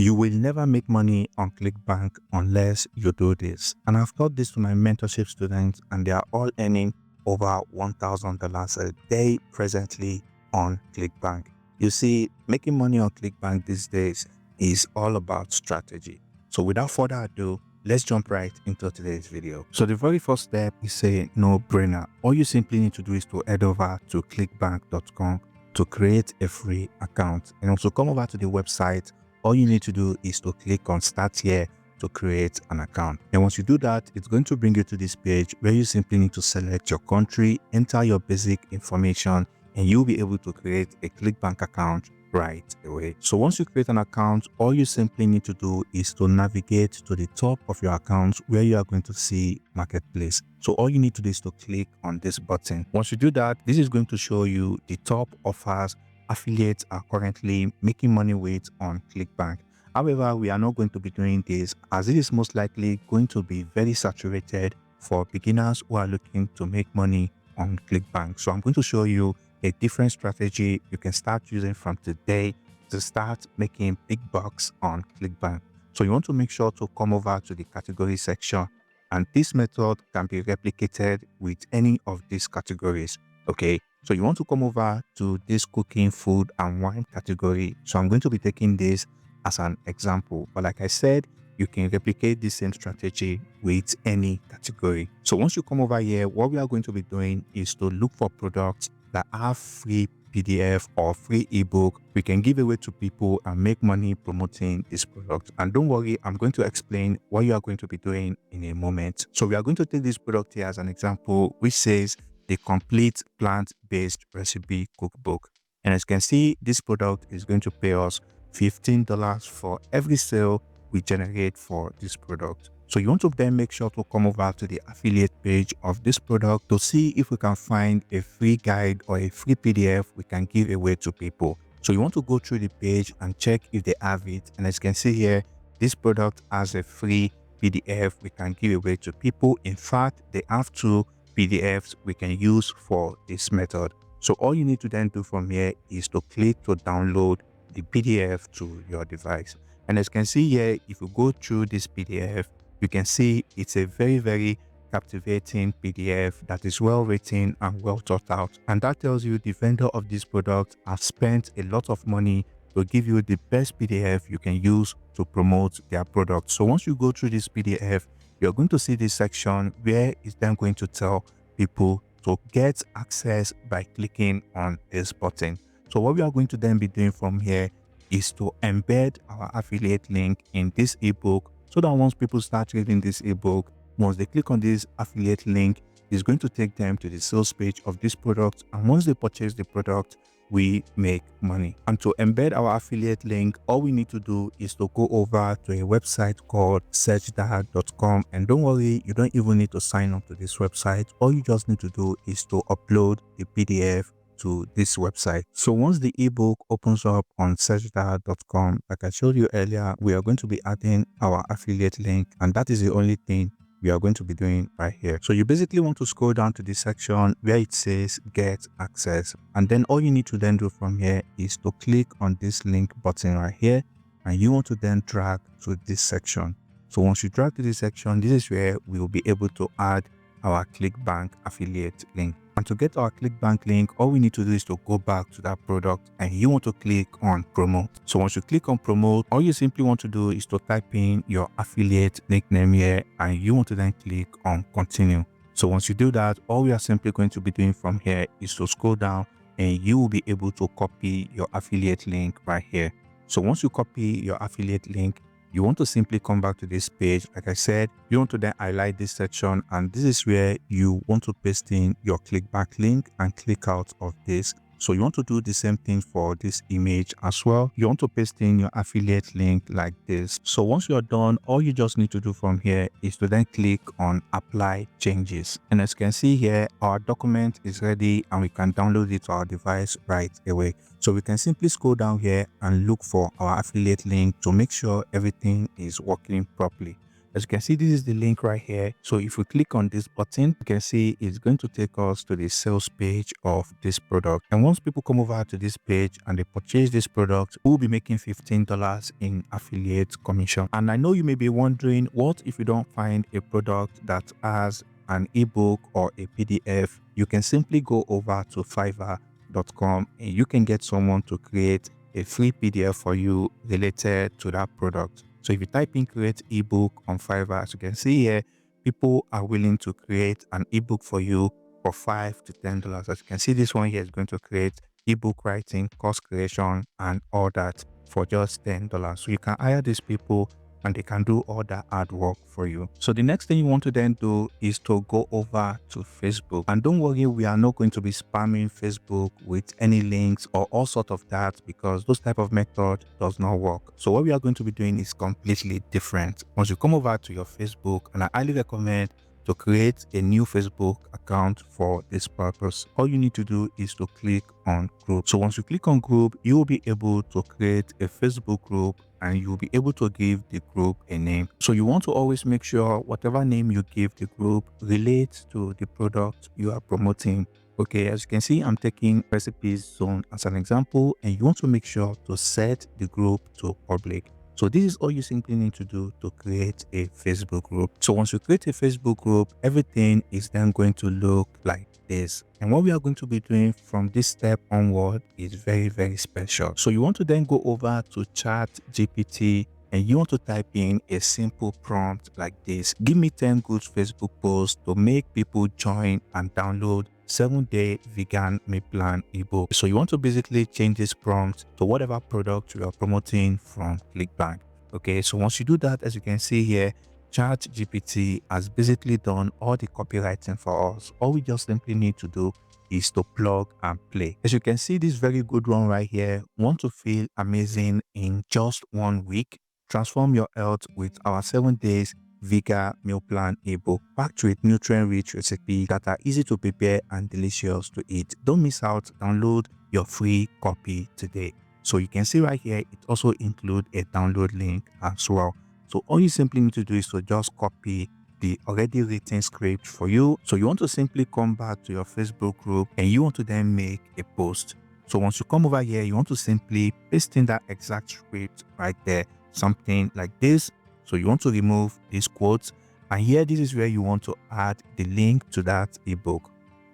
You will never make money on Clickbank unless you do this. And I've taught this to my mentorship students, and they are all earning over $1,000 a day presently on Clickbank. You see, making money on Clickbank these days is all about strategy. So without further ado, let's jump right into today's video. So the very first step is a no-brainer. All you simply need to do is to head over to clickbank.com to create a free account. And also come over to the website. All you need to do is to click on Start Here to create an account. And once you do that, it's going to bring you to this page where you simply need to select your country, enter your basic information, and you'll be able to create a Clickbank account right away. So once you create an account, all you simply need to do is to navigate to the top of your account where you are going to see Marketplace. So all you need to do is to click on this button. Once you do that, this is going to show you the top offers affiliates are currently making money with on Clickbank. However, we are not going to be doing this as it is most likely going to be very saturated for beginners who are looking to make money on Clickbank. So I'm going to show you a different strategy you can start using from today to start making big bucks on Clickbank. So you want to make sure to come over to the category section, and this method can be replicated with any of these categories. Okay, so you want to come over to this cooking, food and wine category. So I'm going to be taking this as an example, but like I said, you can replicate the same strategy with any category. So once you come over here, what we are going to be doing is to look for products that have free PDF or free ebook we can give away to people and make money promoting this product. And don't worry, I'm going to explain what you are going to be doing in a moment. So we are going to take this product here as an example, which says the complete plant-based recipe cookbook. And as you can see, this product is going to pay us $15 for every sale we generate for this product. So you want to then make sure to come over to the affiliate page of this product to see if we can find a free guide or a free PDF we can give away to people. So you want to go through the page and check if they have it. And as you can see here, this product has a free PDF we can give away to people. In fact, they have 2 PDFs we can use for this method. So all you need to then do from here is to click to download the PDF to your device. And as you can see here, if you go through this PDF, you can see it's a very captivating PDF that is well written and well thought out. And that tells you the vendor of this product has spent a lot of money to give you the best PDF you can use to promote their product. So once you go through this PDF, you're going to see this section where it's then going to tell people to get access by clicking on this button. So what we are going to then be doing from here is to embed our affiliate link in this ebook, so that once people start reading this ebook, once they click on this affiliate link, it's going to take them to the sales page of this product. And once they purchase the product, we make money. And to embed our affiliate link, all we need to do is to go over to a website called searchdad.com. And don't worry, you don't even need to sign up to this website. All you just need to do is to upload the PDF to this website. So once the ebook opens up on searchdad.com, like I showed you earlier, we are going to be adding our affiliate link, and that is the only thing we are going to be doing right here. So you basically want to scroll down to this section where it says get access, and then all you need to then do from here is to click on this link button right here, and you want to then drag to this section. So once you drag to this section, this is where we will be able to add our Clickbank affiliate link. And to get our Clickbank link, all we need to do is to go back to that product, and you want to click on promote. So once you click on promote, all you simply want to do is to type in your affiliate nickname here, and you want to then click on continue. So once you do that, all we are simply going to be doing from here is to scroll down, and you will be able to copy your affiliate link right here. So once you copy your affiliate link, you want to simply come back to this page. Like I said, you want to then highlight this section, and this is where you want to paste in your Clickbank link and click out of this. So you want to do the same thing for this image as well. You want to paste in your affiliate link like this. So once you're done, all you just need to do from here is to then click on apply changes. And as you can see here, our document is ready and we can download it to our device right away. So we can simply scroll down here and look for our affiliate link to make sure everything is working properly. As you can see, this is the link right here. So if we click on this button, you can see it's going to take us to the sales page of this product. And once people come over to this page and they purchase this product, we'll be making $15 in affiliate commission. And I know you may be wondering, what if you don't find a product that has an ebook or a PDF? You can simply go over to Fiverr.com and you can get someone to create a free PDF for you related to that product. So if you type in create ebook on Fiverr, as you can see here, people are willing to create an ebook for you for $5 to $10. As you can see, this one here is going to create ebook writing, course creation, and all that for just $10. So you can hire these people and they can do all that hard work for you. So the next thing you want to then do is to go over to Facebook. And don't worry, we are not going to be spamming Facebook with any links or all sort of that, because those type of method does not work. So what we are going to be doing is completely different. Once you come over to your Facebook, and I highly recommend to create a new Facebook account for this purpose, all you need to do is to click on group. So once you click on group, you will be able to create a Facebook group and you'll be able to give the group a name. So you want to always make sure whatever name you give the group relates to the product you are promoting. Okay, as you can see, I'm taking recipes zone as an example, and you want to make sure to set the group to public. So this is all you simply need to do to create a Facebook group. So once you create a Facebook group, everything is then going to look like this. And what we are going to be doing from this step onward is very, very special. So you want to then go over to ChatGPT and you want to type in a simple prompt like this: give me 10 good Facebook posts to make people join and download 7-day vegan meal plan ebook. So you want to basically change this prompt to whatever product you are promoting from Clickbank. Okay, so once you do that, as you can see here, ChatGPT has basically done all the copywriting for us. All we just simply need to do is to plug and play. As you can see, this very good one right here: want to feel amazing in just 1 week? Transform your health with our 7 days vegan meal plan ebook, packed with nutrient-rich recipes that are easy to prepare and delicious to eat. Don't miss out. Download your free copy today. So you can see right here, it also includes a download link as well. So all you simply need to do is to just copy the already written script for you. So you want to simply come back to your Facebook group and you want to then make a post. So once you come over here, you want to simply paste in that exact script right there, something like this. So you want to remove these quotes, and here this is where you want to add the link to that ebook.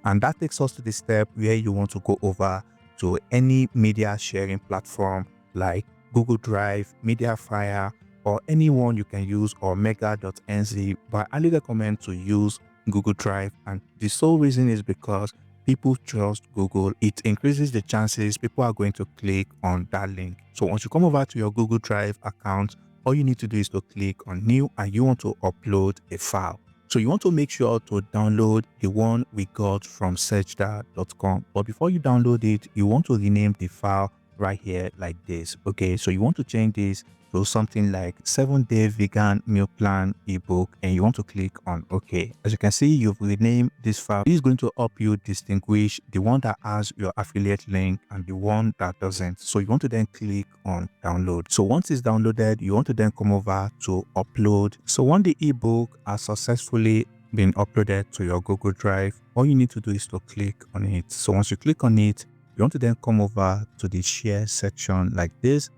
And that takes us to the step where you want to go over to any media sharing platform like Google Drive, Mediafire, or anyone you can use, or mega.nz, but I highly recommend to use Google Drive. And the sole reason is because people trust Google. It increases the chances people are going to click on that link. So once you come over to your Google Drive account, all you need to do is to click on new and you want to upload a file. So you want to make sure to download the one we got from searchda.com. But before you download it, you want to rename the file right here like this. Okay, so you want to change this to something like 7-day vegan meal plan ebook, and you want to click on OK. As you can see, you've renamed this file. This is going to help you distinguish the one that has your affiliate link and the one that doesn't. So you want to then click on download. So once it's downloaded, you want to then come over to upload. So when the ebook has successfully been uploaded to your Google Drive, all you need to do is to click on it. So once you click on it, you want to then come over to the share section like this,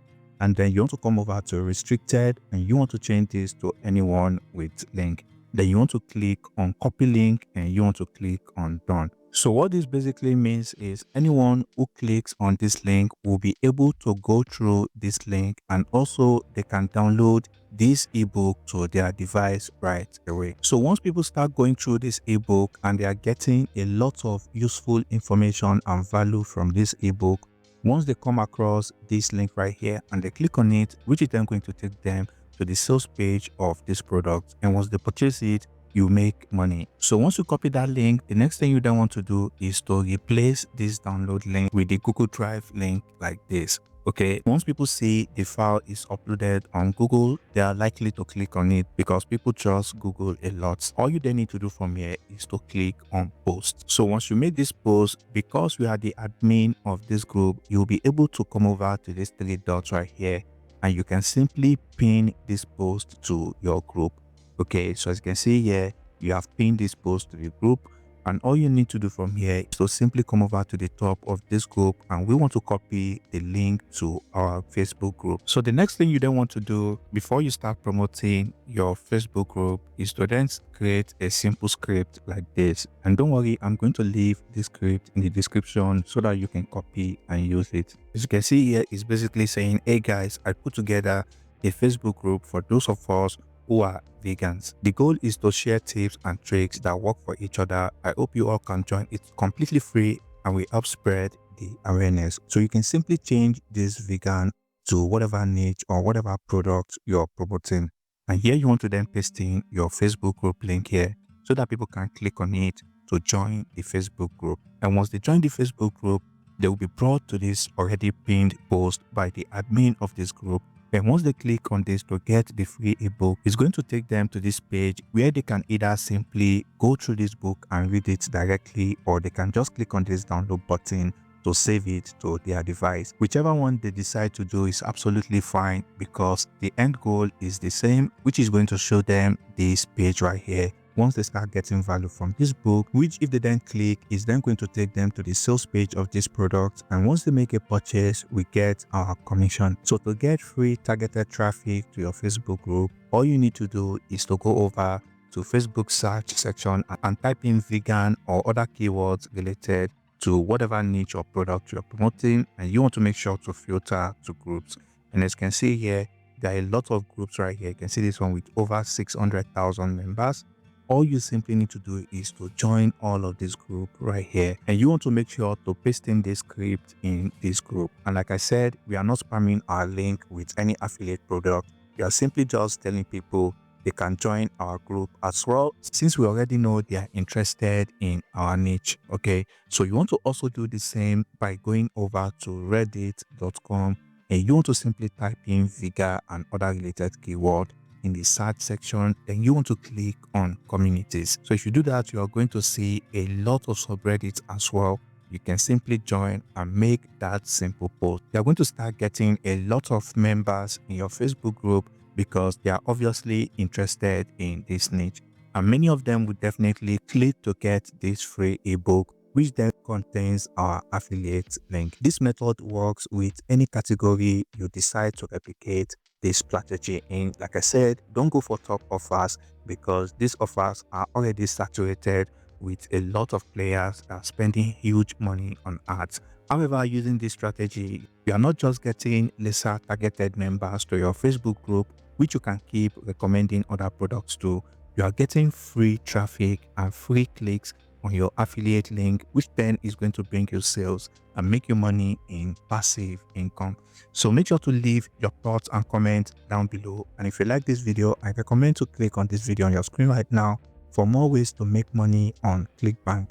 and then you want to come over to restricted and you want to change this to anyone with link. Then you want to click on copy link and you want to click on done. So what this basically means is anyone who clicks on this link will be able to go through this link, and also they can download this ebook to their device right away. So once people start going through this ebook and they are getting a lot of useful information and value from this ebook, once they come across this link right here and they click on it, which is then going to take them to the sales page of this product, and once they purchase it, you make money. So once you copy that link, the next thing you then want to do is to replace this download link with the Google Drive link like this. Okay, once people see the file is uploaded on Google, they are likely to click on it because people trust Google a lot. All you then need to do from here is to click on post. So once you make this post, because you are the admin of this group, you'll be able to come over to these 3 dots right here and you can simply pin this post to your group. Okay, so as you can see here, you have pinned this post to the group, and all you need to do from here is to simply come over to the top of this group, and we want to copy the link to our Facebook group. So the next thing you then want to do before you start promoting your Facebook group is to then create a simple script like this. And don't worry, I'm going to leave this script in the description so that you can copy and use it. As you can see here, it's basically saying, hey guys, I put together a Facebook group for those of us who are vegans. The goal is to share tips and tricks that work for each other. I hope you all can join. It's completely free and will help spread the awareness. So you can simply change this vegan to whatever niche or whatever product you're promoting. And here you want to then paste in your Facebook group link here so that people can click on it to join the Facebook group. And once they join the Facebook group, they will be brought to this already pinned post by the admin of this group. And once they click on this to get the free ebook, it's going to take them to this page where they can either simply go through this book and read it directly, or they can just click on this download button to save it to their device. Whichever one they decide to do is absolutely fine, because the end goal is the same, which is going to show them this page right here. Once they start getting value from this book, which if they then click is then going to take them to the sales page of this product, and once they make a purchase, we get our commission. So to get free targeted traffic to your Facebook group, all you need to do is to go over to Facebook search section and type in vegan or other keywords related to whatever niche or product you're promoting, and you want to make sure to filter to groups. And as you can see here, there are a lot of groups right here. You can see this one with over 600,000 members. All you simply need to do is to join all of this group right here, and you want to make sure to paste in this script in this group. And like I said, we are not spamming our link with any affiliate product. We are simply just telling people they can join our group as well, since we already know they are interested in our niche. Okay, so you want to also do the same by going over to reddit.com, and you want to simply type in vegan and other related keyword in the search section. Then you want to click on communities. So if you do that, you are going to see a lot of subreddits as well. You can simply join and make that simple post. You are going to start getting a lot of members in your Facebook group because they are obviously interested in this niche, and many of them would definitely click to get this free ebook, which then contains our affiliate link. This method works with any category you decide to replicate this strategy in. Like I said, don't go for top offers because these offers are already saturated with a lot of players that are spending huge money on ads. However, using this strategy, you are not just getting lesser targeted members to your Facebook group, which you can keep recommending other products to. You are getting free traffic and free clicks on your affiliate link, which then is going to bring you sales and make you money in passive income. So make sure to leave your thoughts and comments down below. And if you like this video, I recommend to click on this video on your screen right now for more ways to make money on Clickbank.